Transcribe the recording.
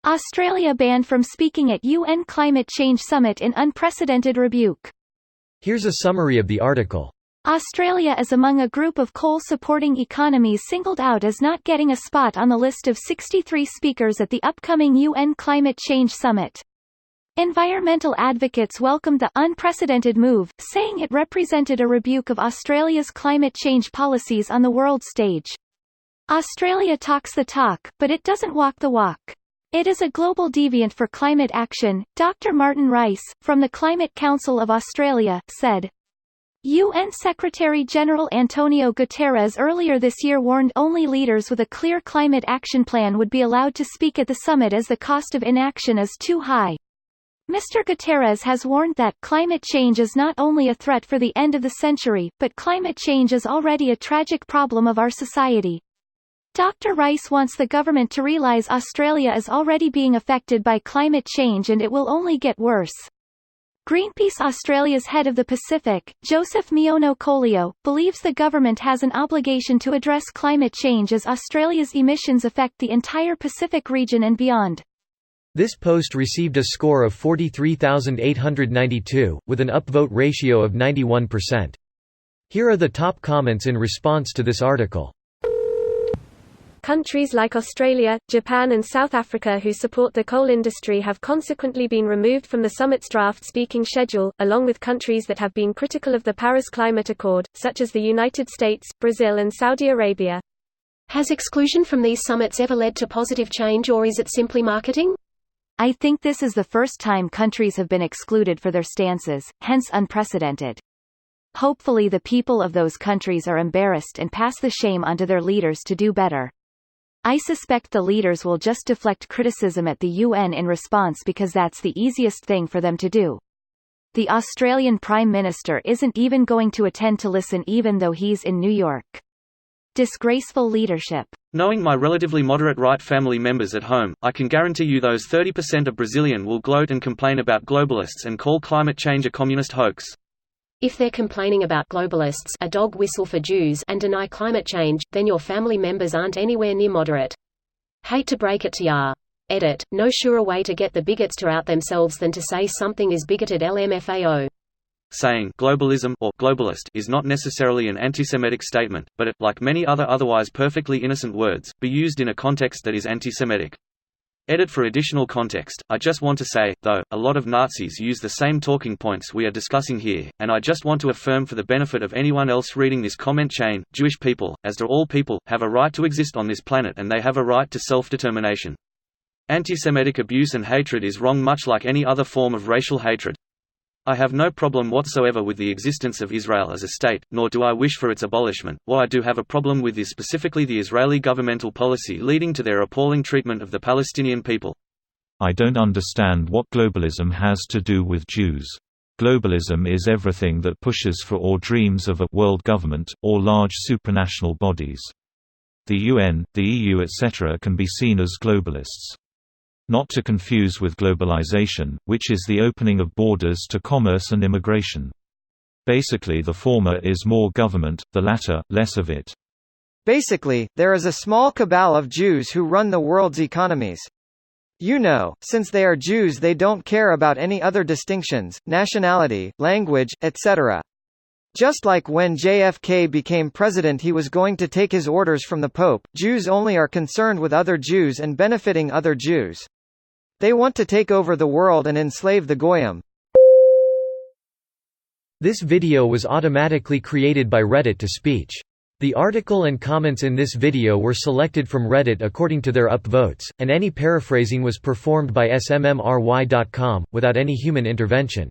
Australia banned from speaking at UN Climate Change Summit in unprecedented rebuke. Here's a summary of the article. Australia is among a group of coal-supporting economies singled out as not getting a spot on the list of 63 speakers at the upcoming UN Climate Change Summit. Environmental advocates welcomed the unprecedented move, saying it represented a rebuke of Australia's climate change policies on the world stage. Australia talks the talk, but it doesn't walk the walk. It is a global deviant for climate action, Dr. Martin Rice, from the Climate Council of Australia, said. UN Secretary-General Antonio Guterres earlier this year warned only leaders with a clear climate action plan would be allowed to speak at the summit as the cost of inaction is too high. Mr. Guterres has warned that climate change is not only a threat for the end of the century, but climate change is already a tragic problem of our society. Dr. Rice wants the government to realize Australia is already being affected by climate change and it will only get worse. Greenpeace Australia's head of the Pacific, Joseph Miono-Colio, believes the government has an obligation to address climate change as Australia's emissions affect the entire Pacific region and beyond. This post received a score of 43,892, with an upvote ratio of 91%. Here are the top comments in response to this article. Countries like Australia, Japan and South Africa who support the coal industry have consequently been removed from the summit's draft speaking schedule, along with countries that have been critical of the Paris Climate Accord, such as the United States, Brazil and Saudi Arabia. Has exclusion from these summits ever led to positive change, or is it simply marketing? I think this is the first time countries have been excluded for their stances, hence unprecedented. Hopefully the people of those countries are embarrassed and pass the shame onto their leaders to do better. I suspect the leaders will just deflect criticism at the UN in response because that's the easiest thing for them to do. The Australian Prime Minister isn't even going to attend to listen even though he's in New York. Disgraceful leadership. Knowing my relatively moderate right family members at home, I can guarantee you those 30% of Brazilian will gloat and complain about globalists and call climate change a communist hoax. If they're complaining about globalists, a dog whistle for Jews, and deny climate change, then your family members aren't anywhere near moderate. Hate to break it to ya. Edit. No surer way to get the bigots to out themselves than to say something is bigoted LMFAO. Saying globalism or globalist is not necessarily an anti-Semitic statement, but it, like many other otherwise perfectly innocent words, be used in a context that is anti-Semitic. Edit. For additional context, I just want to say, though, a lot of Nazis use the same talking points we are discussing here, and I just want to affirm for the benefit of anyone else reading this comment chain, Jewish people, as do all people, have a right to exist on this planet and they have a right to self-determination. Anti-Semitic abuse and hatred is wrong, much like any other form of racial hatred. I have no problem whatsoever with the existence of Israel as a state, nor do I wish for its abolishment. What I do have a problem with is specifically the Israeli governmental policy leading to their appalling treatment of the Palestinian people. I don't understand what globalism has to do with Jews. Globalism is everything that pushes for or dreams of a world government, or large supranational bodies. The UN, the EU etc. can be seen as globalists. Not to confuse with globalization, which is the opening of borders to commerce and immigration. Basically the former is more government, the latter, less of it. Basically, there is a small cabal of Jews who run the world's economies. You know, since they are Jews they don't care about any other distinctions, nationality, language, etc. Just like when JFK became president he was going to take his orders from the Pope. Jews only are concerned with other Jews and benefiting other Jews. They want to take over the world and enslave the Goyim. This video was automatically created by Reddit to speech. The article and comments in this video were selected from Reddit according to their upvotes, and any paraphrasing was performed by smmry.com, without any human intervention.